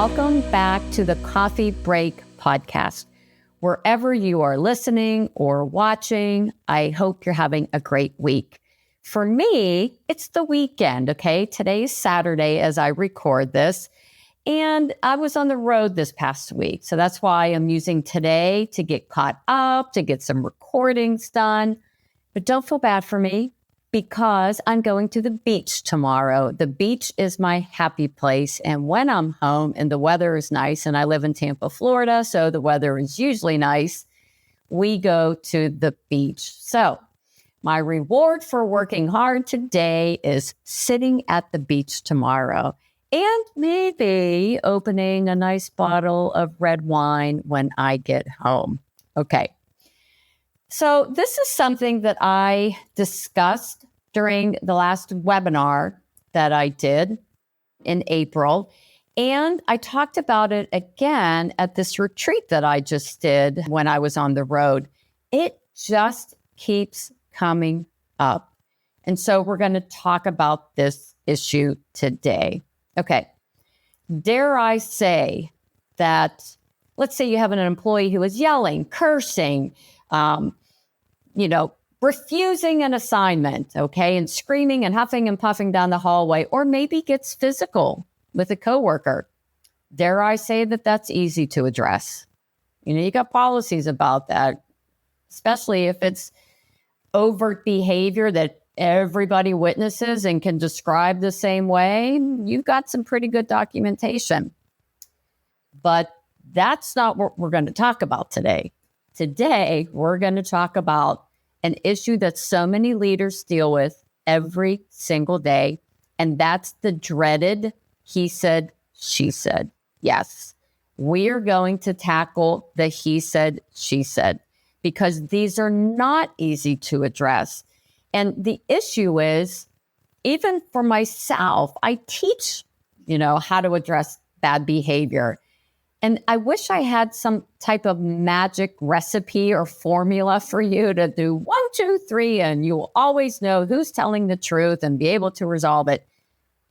welcome back to the Coffee Break Podcast. Wherever you are listening or watching, I hope you're having a great week. For me, it's the weekend, okay? Today's Saturday as I record this, and I was on the road this past week. So that's why I'm using today to get caught up, to get some recordings done. But don't feel bad for me because I'm going to the beach tomorrow. The beach is my happy place. And when I'm home and the weather is nice, and I live in Tampa, Florida, so the weather is usually nice, we go to the beach. So my reward for working hard today is sitting at the beach tomorrow and maybe opening a nice bottle of red wine when I get home. Okay. So this is something that I discussed during the last webinar that I did in April. And I talked about it again at this retreat that I just did when I was on the road. It just keeps coming up. And so we're going to talk about this issue today. Okay. Dare I say that, let's say you have an employee who is yelling, cursing, refusing an assignment, okay, and screaming and huffing and puffing down the hallway, or maybe gets physical with a coworker. Dare I say that that's easy to address? You got policies about that, especially if it's overt behavior that everybody witnesses and can describe the same way. You've got some pretty good documentation. But that's not what we're going to talk about today. Today, we're going to talk about an issue that so many leaders deal with every single day, and that's the dreaded he said, she said. Yes, we are going to tackle the he said, she said, because these are not easy to address. And the issue is, even for myself, I teach, how to address bad behavior. And I wish I had some type of magic recipe or formula for you to do 1, 2, 3, and you will always know who's telling the truth and be able to resolve it.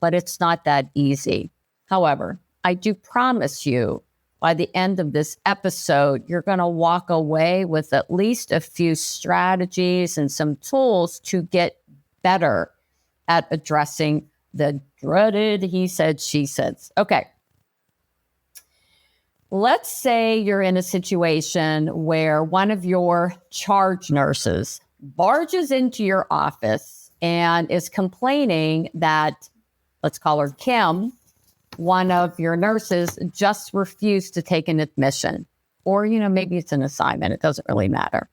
But it's not that easy. However, I do promise you, by the end of this episode, you're going to walk away with at least a few strategies and some tools to get better at addressing the dreaded he said, she said. Okay. Let's say you're in a situation where one of your charge nurses barges into your office and is complaining that, let's call her Kim, one of your nurses just refused to take an admission. Or, maybe it's an assignment. It doesn't really matter.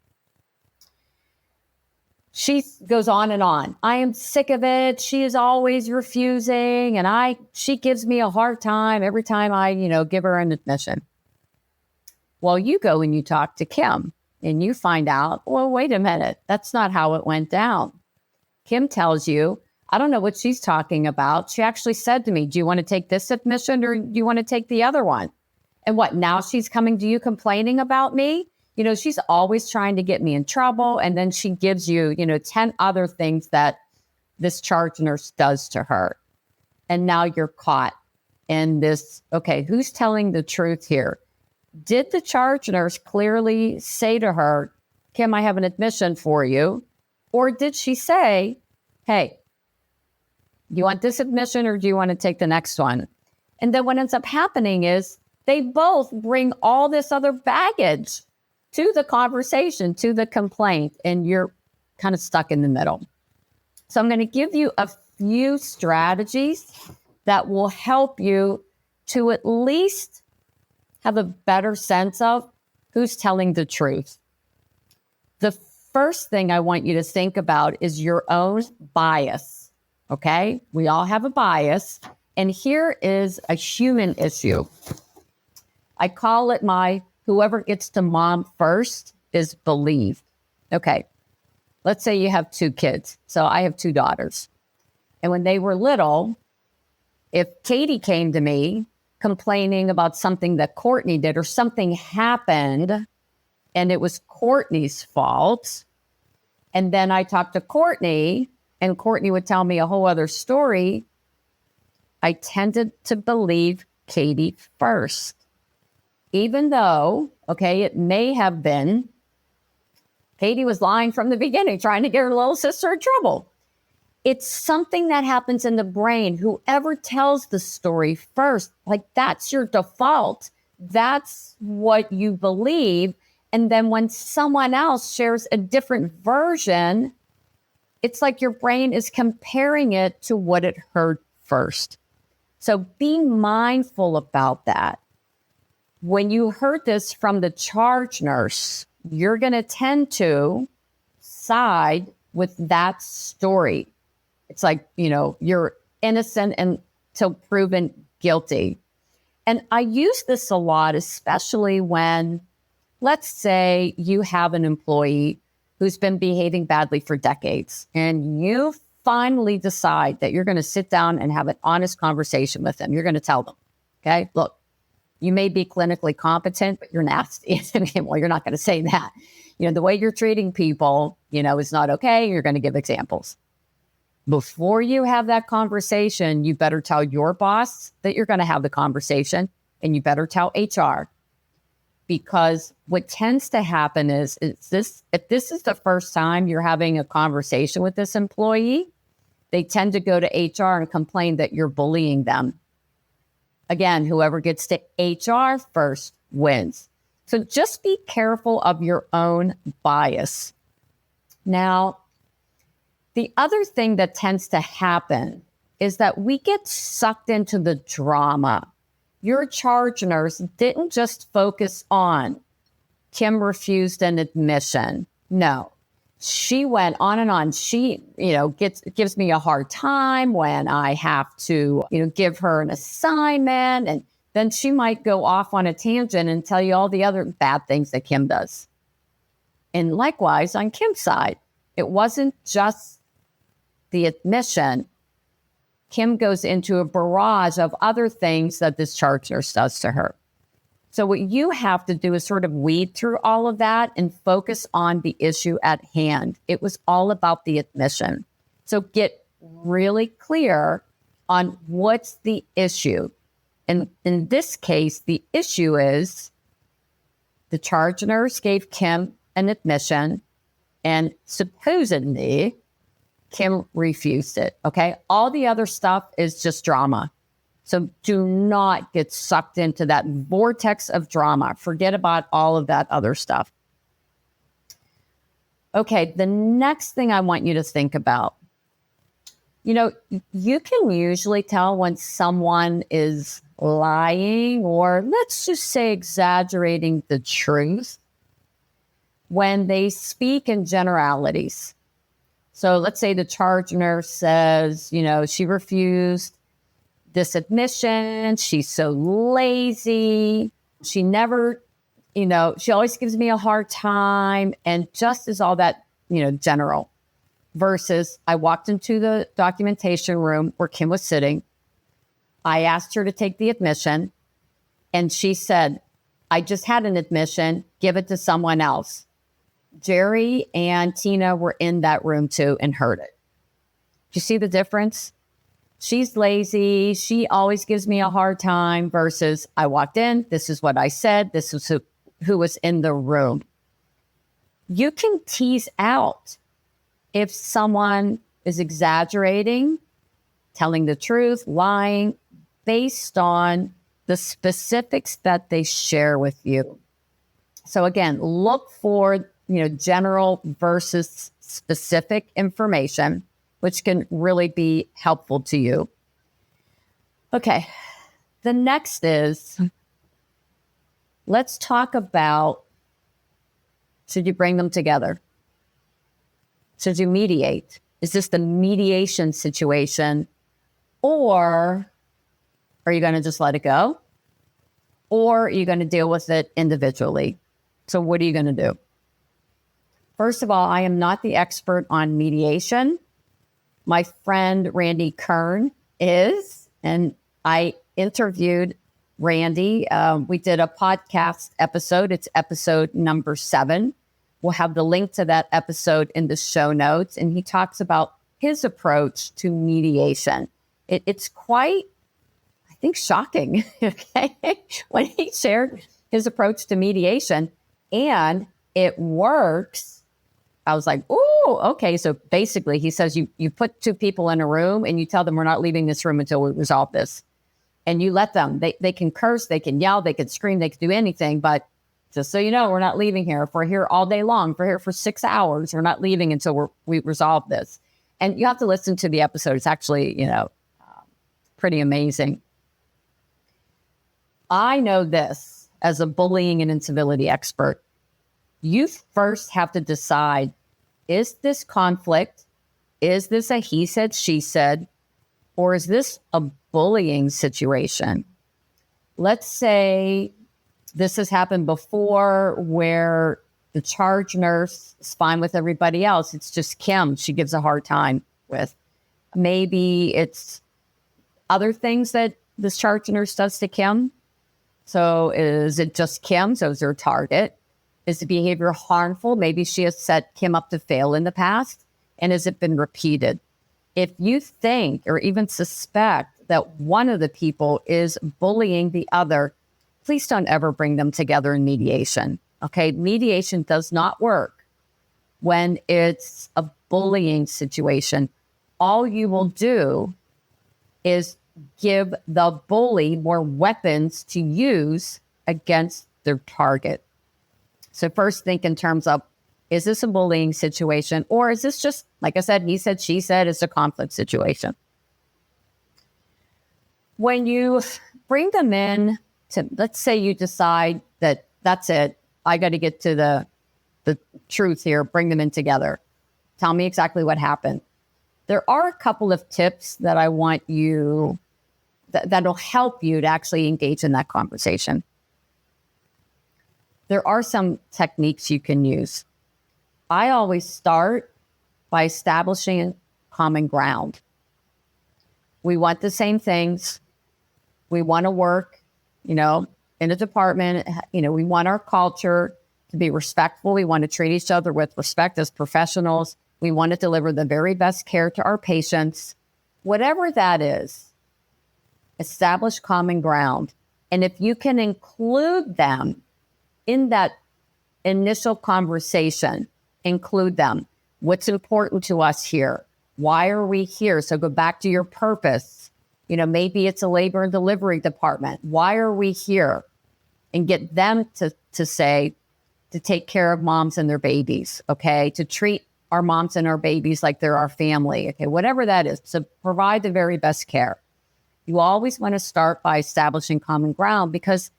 She goes on and on. I am sick of it. She is always refusing, and she gives me a hard time every time I, give her an admission. Well, you go and you talk to Kim, and you find out, well, wait a minute, that's not how it went down. Kim tells you, I don't know what she's talking about. She actually said to me, do you want to take this admission or do you want to take the other one? And what, now she's coming to you complaining about me? She's always trying to get me in trouble. And then she gives you, 10 other things that this charge nurse does to her. And now you're caught in this, okay, who's telling the truth here? Did the charge nurse clearly say to her, Kim, I have an admission for you? Or did she say, hey, do you want this admission or do you want to take the next one? And then what ends up happening is they both bring all this other baggage to the conversation, to the complaint, and you're kind of stuck in the middle. So I'm going to give you a few strategies that will help you to at least have a better sense of who's telling the truth. The first thing I want you to think about is your own bias, okay? We all have a bias, and here is a human issue. I call it whoever gets to mom first is believed. Okay, let's say you have 2 kids. So I have 2 daughters. And when they were little, if Katie came to me complaining about something that Courtney did or something happened and it was Courtney's fault, and then I talked to Courtney and Courtney would tell me a whole other story, I tended to believe Katie first. Even though, okay, it may have been Katie was lying from the beginning, trying to get her little sister in trouble. It's something that happens in the brain. Whoever tells the story first, like that's your default. That's what you believe. And then when someone else shares a different version, it's like your brain is comparing it to what it heard first. So be mindful about that. When you heard this from the charge nurse, you're going to tend to side with that story. It's like, you're innocent until proven guilty. And I use this a lot, especially when, let's say you have an employee who's been behaving badly for decades, and you finally decide that you're going to sit down and have an honest conversation with them. You're going to tell them, okay, look, you may be clinically competent, but you're nasty. Well, you're not going to say that. The way you're treating people, is not okay. You're going to give examples. Before you have that conversation, you better tell your boss that you're going to have the conversation, and you better tell HR. Because what tends to happen is if this is the first time you're having a conversation with this employee, they tend to go to HR and complain that you're bullying them. Again, whoever gets to HR first wins. So just be careful of your own bias. Now, the other thing that tends to happen is that we get sucked into the drama. Your charge nurse didn't just focus on Kim refused an admission. No, she went on and on. She, gives me a hard time when I have to, give her an assignment. And then she might go off on a tangent and tell you all the other bad things that Kim does. And likewise, on Kim's side, it wasn't just the admission. Kim goes into a barrage of other things that this charge nurse does to her. So what you have to do is sort of weed through all of that and focus on the issue at hand. It was all about the admission. So get really clear on what's the issue. And in this case, the issue is the charge nurse gave Kim an admission, and supposedly Kim refused it, okay? All the other stuff is just drama. So do not get sucked into that vortex of drama. Forget about all of that other stuff. Okay, the next thing I want you to think about, you can usually tell when someone is lying, or let's just say exaggerating the truth, when they speak in generalities. So let's say the charge nurse says, she refused this admission. She's so lazy. She never, she always gives me a hard time. And just as all that, general, versus I walked into the documentation room where Kim was sitting. I asked her to take the admission, and she said, I just had an admission, give it to someone else. Jerry and Tina were in that room too and heard it. Do you see the difference? She's lazy. She always gives me a hard time versus I walked in. This is what I said. This is who was in the room. You can tease out if someone is exaggerating, telling the truth, lying, based on the specifics that they share with you. So again, look for general versus specific information, which can really be helpful to you. Okay, the next is, let's talk about, should you bring them together? Should you mediate? Is this the mediation situation? Or are you going to just let it go? Or are you going to deal with it individually? So what are you going to do? First of all, I am not the expert on mediation. My friend Randy Kern is, and I interviewed Randy. We did a podcast episode. It's episode number 7. We'll have the link to that episode in the show notes. And he talks about his approach to mediation. It's quite, I think, shocking, okay, when he shared his approach to mediation and it works. I was like, oh, okay. So basically he says you put two people in a room and you tell them we're not leaving this room until we resolve this. And you let them, they can curse, they can yell, they can scream, they can do anything. But just so you know, we're not leaving here. If we're here all day long, if we're here for 6 hours, we're not leaving until we resolve this. And you have to listen to the episode. It's actually, pretty amazing. I know this as a bullying and incivility expert. You first have to decide, is this conflict? Is this a he said, she said? Or is this a bullying situation? Let's say this has happened before where the charge nurse is fine with everybody else. It's just Kim she gives a hard time with. Maybe it's other things that this charge nurse does to Kim. So is it just Kim? So is there a target? Is the behavior harmful? Maybe she has set Kim up to fail in the past. And has it been repeated? If you think or even suspect that one of the people is bullying the other, please don't ever bring them together in mediation. Okay, mediation does not work when it's a bullying situation. All you will do is give the bully more weapons to use against their target. So first think in terms of, is this a bullying situation? Or is this just, like I said, he said, she said, it's a conflict situation? When you bring them in to, let's say you decide that that's it, I got to get to the truth here, bring them in together. Tell me exactly what happened. There are a couple of tips that I want you, that'll help you to actually engage in that conversation. There are some techniques you can use. I always start by establishing common ground. We want the same things. We want to work, in a department. We want our culture to be respectful. We want to treat each other with respect as professionals. We want to deliver the very best care to our patients. Whatever that is, establish common ground. And if you can include them in that initial conversation, include them. What's important to us here? Why are we here? So go back to your purpose. Maybe it's a labor and delivery department. Why are we here? And get them to say, to take care of moms and their babies, okay? To treat our moms and our babies like they're our family, okay? Whatever that is, to provide the very best care. You always want to start by establishing common ground because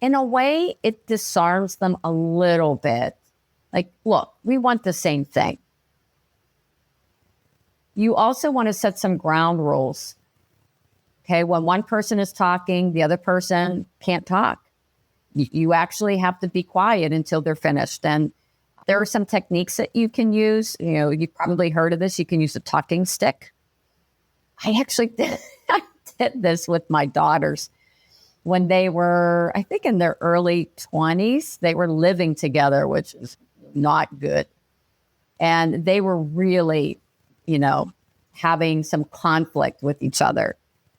in a way, it disarms them a little bit. Like, look, we want the same thing. You also want to set some ground rules. Okay, when one person is talking, the other person can't talk. You actually have to be quiet until they're finished. And there are some techniques that you can use. You've probably heard of this. You can use a talking stick. I actually did, I did this with my daughters. When they were, I think in their early 20s, they were living together, which is not good. And they were really, having some conflict with each other.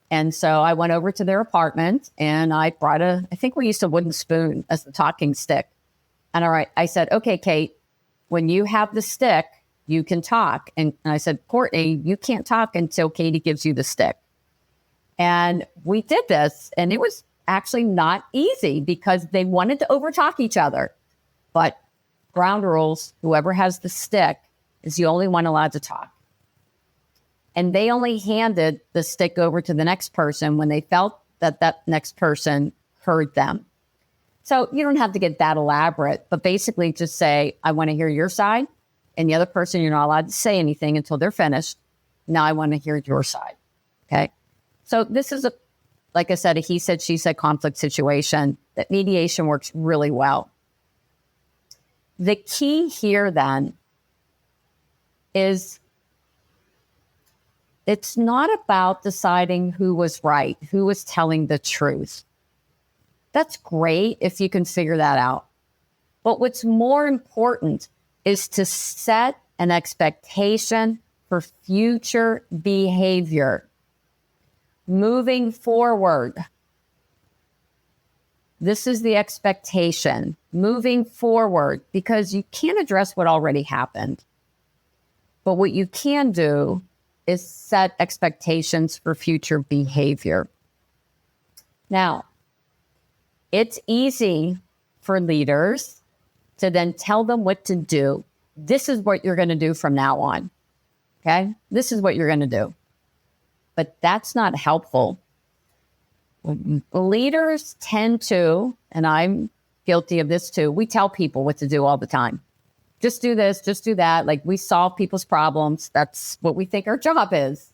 And so I went over to their apartment and I brought I think we used a wooden spoon as the talking stick. And I said, okay, Kate, when you have the stick, you can talk. And I said, Courtney, you can't talk until Katie gives you the stick. And we did this, and it was actually not easy because they wanted to overtalk each other. But ground rules, whoever has the stick is the only one allowed to talk. And they only handed the stick over to the next person when they felt that that next person heard them. So you don't have to get that elaborate, but basically just say, I want to hear your side. And the other person, you're not allowed to say anything until they're finished. Now I want to hear your side. Okay. So this is like I said, a he said, she said conflict situation that mediation works really well. The key here then is it's not about deciding who was right, who was telling the truth. That's great if you can figure that out. But what's more important is to set an expectation for future behavior. moving forward. This is the expectation, moving forward, because you can't address what already happened. But what you can do is set expectations for future behavior. Now, it's easy for leaders to then tell them what to do. This is what you're going to do from now on. Okay? This is what you're going to do. But that's not helpful. Leaders tend to, and I'm guilty of this too, we tell people what to do all the time. Just do this, just do that. Like, we solve people's problems. That's what we think our job is.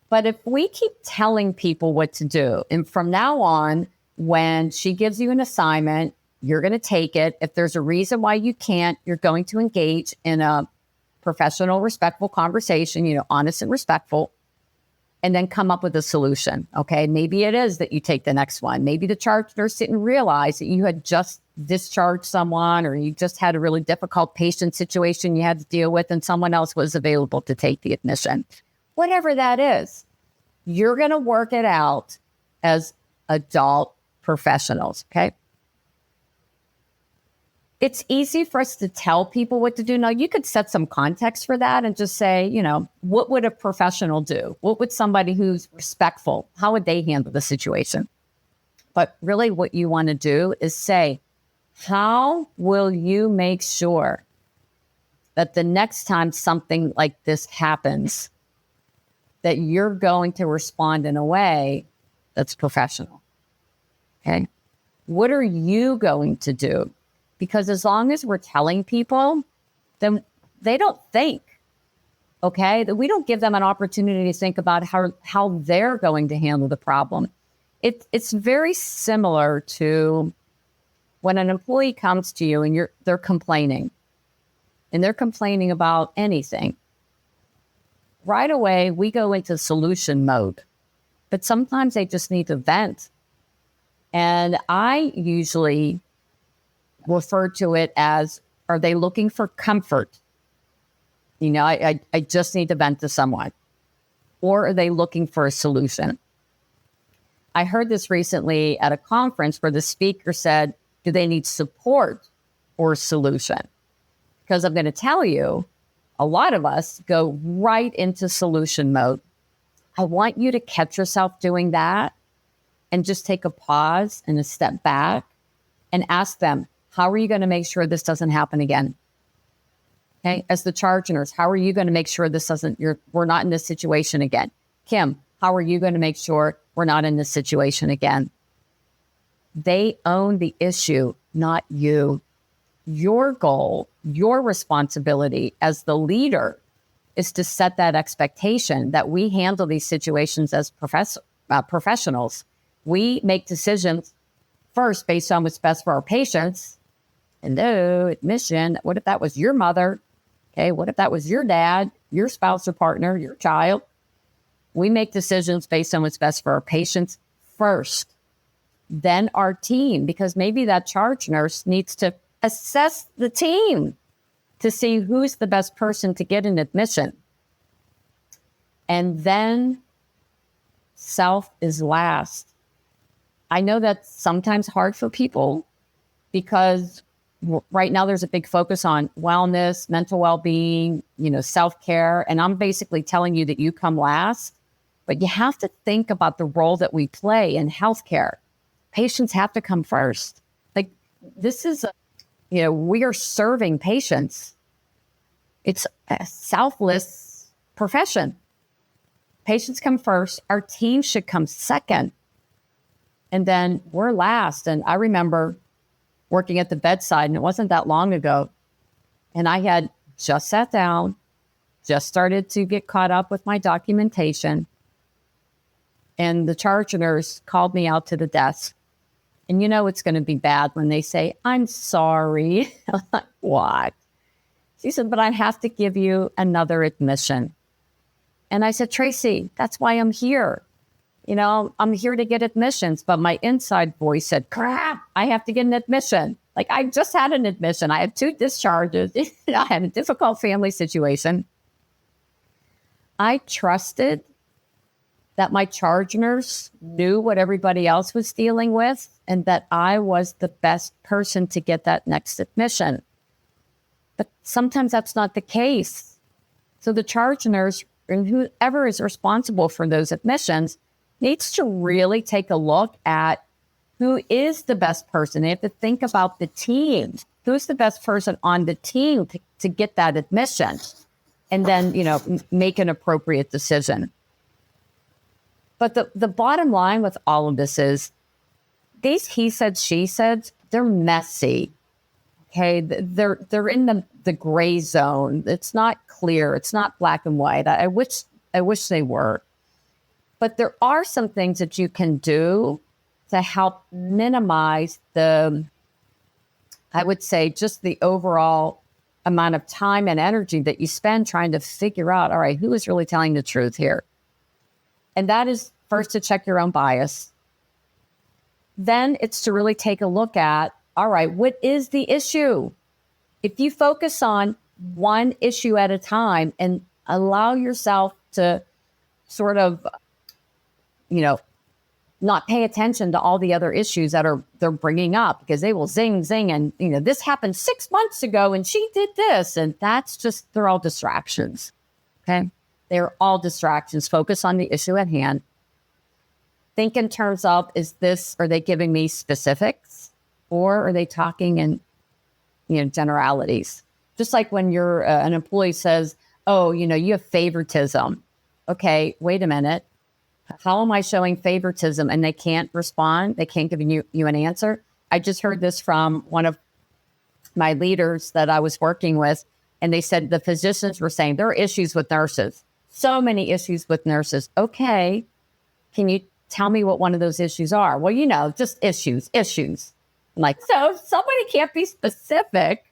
But if we keep telling people what to do, and from now on, when she gives you an assignment, you're going to take it. If there's a reason why you can't, you're going to engage in a professional, respectful conversation, honest and respectful, and then come up with a solution. Okay. Maybe it is that you take the next one. Maybe the charge nurse didn't realize that you had just discharged someone, or you just had a really difficult patient situation you had to deal with, and someone else was available to take the admission. Whatever that is, you're going to work it out as adult professionals. Okay. It's easy for us to tell people what to do. Now, you could set some context for that and just say, what would a professional do? What would somebody who's respectful, how would they handle the situation? But really what you want to do is say, how will you make sure that the next time something like this happens, that you're going to respond in a way that's professional? Okay. What are you going to do? Because as long as we're telling people, then they don't think, okay? That we don't give them an opportunity to think about how they're going to handle the problem. It's very similar to when an employee comes to you and they're complaining, and they're complaining about anything. Right away, we go into solution mode, but sometimes they just need to vent. And I usually refer to it as, are they looking for comfort? I just need to vent to someone. Or are they looking for a solution? I heard this recently at a conference where the speaker said, do they need support or solution? Because I'm going to tell you, a lot of us go right into solution mode. I want you to catch yourself doing that and just take a pause and a step back and ask them, how are you going to make sure this doesn't happen again? Okay. As the charge nurse, how are you going to make sure we're not in this situation again? Kim, how are you going to make sure we're not in this situation again? They own the issue, not you. Your goal, your responsibility as the leader is to set that expectation that we handle these situations as professionals. We make decisions first based on what's best for our patients. Hello, admission. What if that was your mother? Okay, what if that was your dad, your spouse or partner, your child? We make decisions based on what's best for our patients first, then our team, because maybe that charge nurse needs to assess the team to see who's the best person to get an admission. And then self is last. I know that's sometimes hard for people because right now there's a big focus on wellness, mental well-being, self-care. And I'm basically telling you that you come last, but you have to think about the role that we play in healthcare. Patients have to come first. Like, this is, we are serving patients. It's a selfless profession. Patients come first. Our team should come second. And then we're last. And I remember working at the bedside, and it wasn't that long ago. And I had just sat down, just started to get caught up with my documentation. And the charge nurse called me out to the desk. And it's going to be bad when they say, I'm sorry. I'm like, what? She said, but I have to give you another admission. And I said, Tracy, that's why I'm here. I'm here to get admissions, but my inside voice said, crap, I have to get an admission. Like, I just had an admission. I had 2 discharges. I had a difficult family situation. I trusted that my charge nurse knew what everybody else was dealing with and that I was the best person to get that next admission. But sometimes that's not the case. So the charge nurse and whoever is responsible for those admissions needs to really take a look at who is the best person. They have to think about the team. Who's the best person on the team to get that admission? And then, make an appropriate decision. But the bottom line with all of this is these he said, she said, they're messy. Okay, they're in the gray zone. It's not clear. It's not black and white. I wish they were. But there are some things that you can do to help minimize I would say, just the overall amount of time and energy that you spend trying to figure out, all right, who is really telling the truth here? And that is first to check your own bias. Then it's to really take a look at, all right, what is the issue? If you focus on one issue at a time and allow yourself to sort of, not pay attention to all the other issues that they're bringing up, because they will zing, and, this happened 6 months ago and she did this. And they're all distractions. Okay. They're all distractions. Focus on the issue at hand. Think in terms of, are they giving me specifics or are they talking in, generalities? Just like when an employee says, oh, you have favoritism. Okay, wait a minute. How am I showing favoritism? And they can't respond. They can't give you an answer. I just heard this from one of my leaders that I was working with. And they said the physicians were saying there are issues with nurses. So many issues with nurses. Okay. Can you tell me what one of those issues are? Well, just issues. I'm like, so if somebody can't be specific,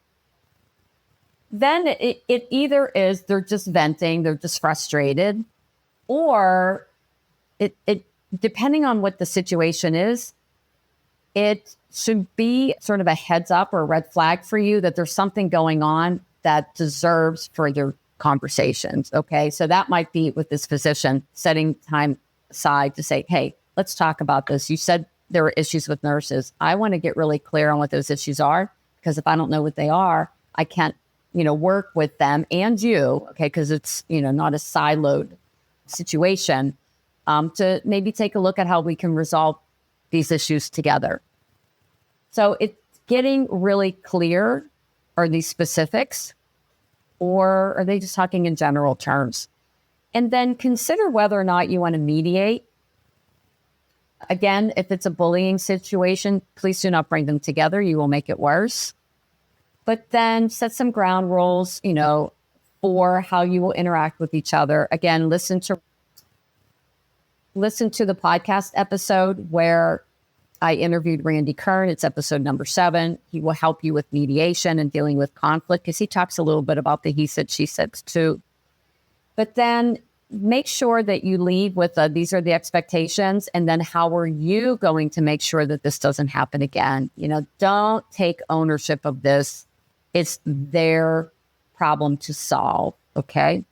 then it either is they're just venting, they're just frustrated, or it depending on what the situation is, it should be sort of a heads up or a red flag for you that there's something going on that deserves further conversations. Okay. So that might be with this physician setting time aside to say, hey, let's talk about this. You said there were issues with nurses. I want to get really clear on what those issues are, because if I don't know what they are, I can't, work with them and you. Okay. Because it's, not a siloed situation. To maybe take a look at how we can resolve these issues together. So it's getting really clear. Are these specifics, or are they just talking in general terms? And then consider whether or not you want to mediate. Again, if it's a bullying situation, please do not bring them together. You will make it worse. But then set some ground rules, for how you will interact with each other. Again, listen to the podcast episode where I interviewed Randy Kern. It's episode number 7. He will help you with mediation and dealing with conflict, because he talks a little bit about the he said, she said too. But then make sure that you leave with these are the expectations. And then how are you going to make sure that this doesn't happen again? Don't take ownership of this. It's their problem to solve. Okay.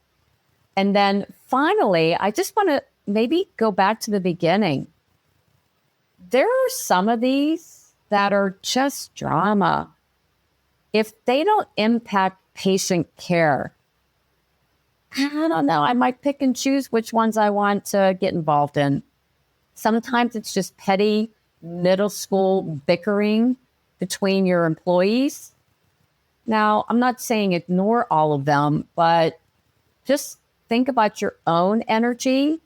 And then finally, I just want to maybe go back to the beginning. There are some of these that are just drama. If they don't impact patient care, I don't know. I might pick and choose which ones I want to get involved in. Sometimes it's just petty middle school bickering between your employees. Now, I'm not saying ignore all of them, but just think about your own energy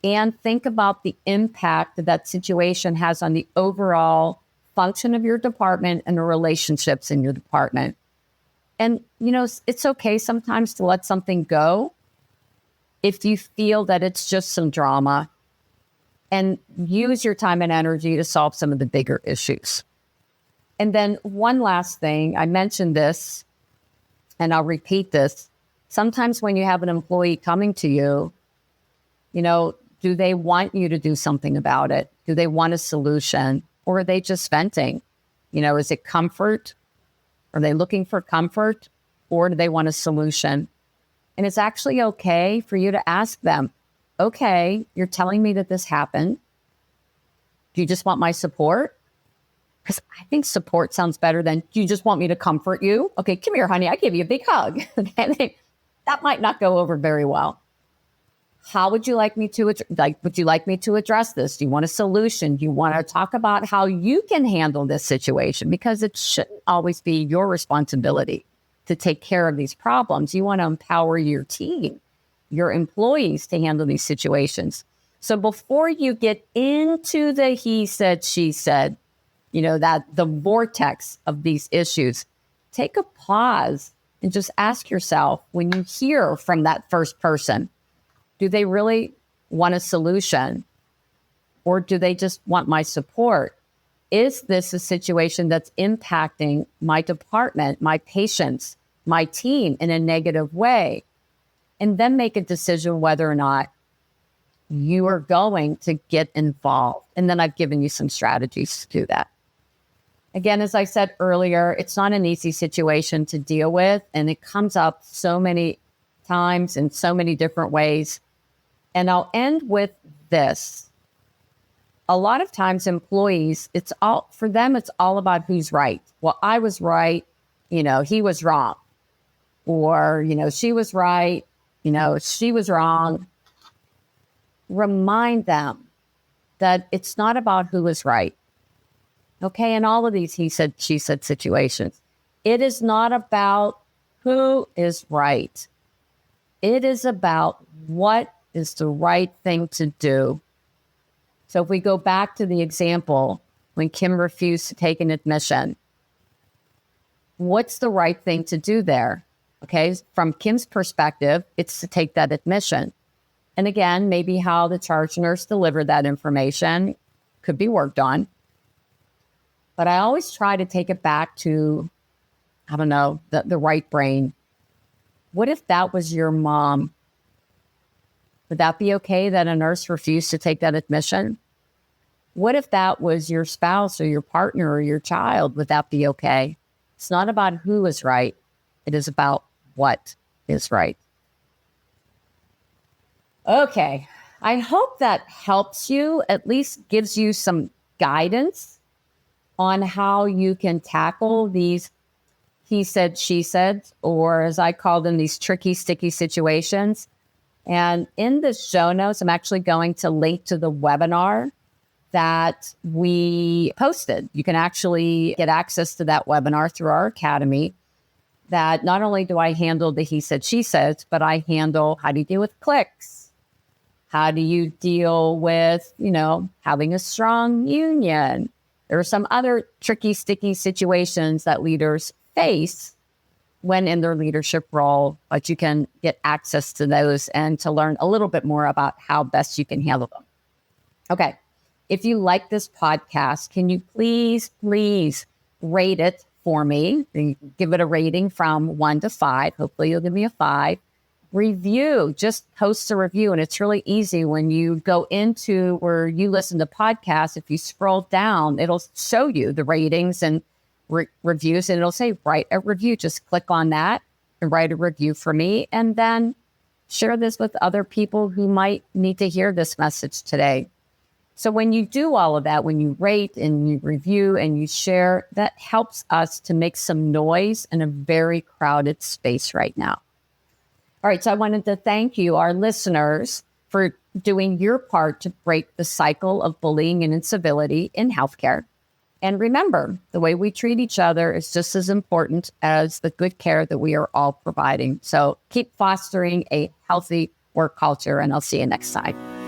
and think about the impact that situation has on the overall function of your department and the relationships in your department. And, it's okay sometimes to let something go if you feel that it's just some drama, and use your time and energy to solve some of the bigger issues. And then one last thing, I mentioned this, and I'll repeat this. Sometimes when you have an employee coming to you, do they want you to do something about it? Do they want a solution? Or are they just venting? Is it comfort? Are they looking for comfort? Or do they want a solution? And it's actually okay for you to ask them, okay, you're telling me that this happened. Do you just want my support? Because I think support sounds better than, do you just want me to comfort you? Okay, come here, honey. I give you a big hug. That might not go over very well. How would you like me to, would you like me to address this? Do you want a solution? Do you want to talk about how you can handle this situation? Because it shouldn't always be your responsibility to take care of these problems. You want to empower your team, your employees to handle these situations. So before you get into the he said, she said, that the vortex of these issues, take a pause and just ask yourself, when you hear from that first person, do they really want a solution, or do they just want my support? Is this a situation that's impacting my department, my patients, my team in a negative way? And then make a decision whether or not you are going to get involved. And then I've given you some strategies to do that. Again, as I said earlier, it's not an easy situation to deal with, and it comes up so many times in so many different ways. And I'll end with this. A lot of times employees, it's all about who's right. Well, I was right, he was wrong. Or, she was right, she was wrong. Remind them that it's not about who is right. Okay, in all of these he said, she said situations, it is not about who is right. It is about what is the right thing to do. So if we go back to the example, when Kim refused to take an admission, what's the right thing to do there? Okay, from Kim's perspective, it's to take that admission. And again, maybe how the charge nurse delivered that information could be worked on. But I always try to take it back to, the right brain. What if that was your mom? Would that be okay that a nurse refused to take that admission? What if that was your spouse or your partner or your child? Would that be okay? It's not about who is right. It is about what is right. Okay. I hope that helps you, at least gives you some guidance on how you can tackle these he said, she said, or as I call them, these tricky, sticky situations. And in the show notes, I'm actually going to link to the webinar that we posted. You can actually get access to that webinar through our academy. That not only do I handle the he said, she said, but I handle how do you deal with cliques? How do you deal with, having a strong union? There are some other tricky, sticky situations that leaders face when in their leadership role, but you can get access to those and to learn a little bit more about how best you can handle them. Okay. If you like this podcast, can you please rate it for me? Give it a rating from 1 to 5. Hopefully you'll give me a 5. Review, just post a review. And it's really easy when you go into where you listen to podcasts. If you scroll down, it'll show you the ratings and reviews, and it'll say write a review. Just click on that and write a review for me, and then share this with other people who might need to hear this message today. So when you do all of that, when you rate and you review and you share, that helps us to make some noise in a very crowded space right now. All right, so I wanted to thank you, our listeners, for doing your part to break the cycle of bullying and incivility in healthcare. And remember, the way we treat each other is just as important as the good care that we are all providing. So keep fostering a healthy work culture, and I'll see you next time.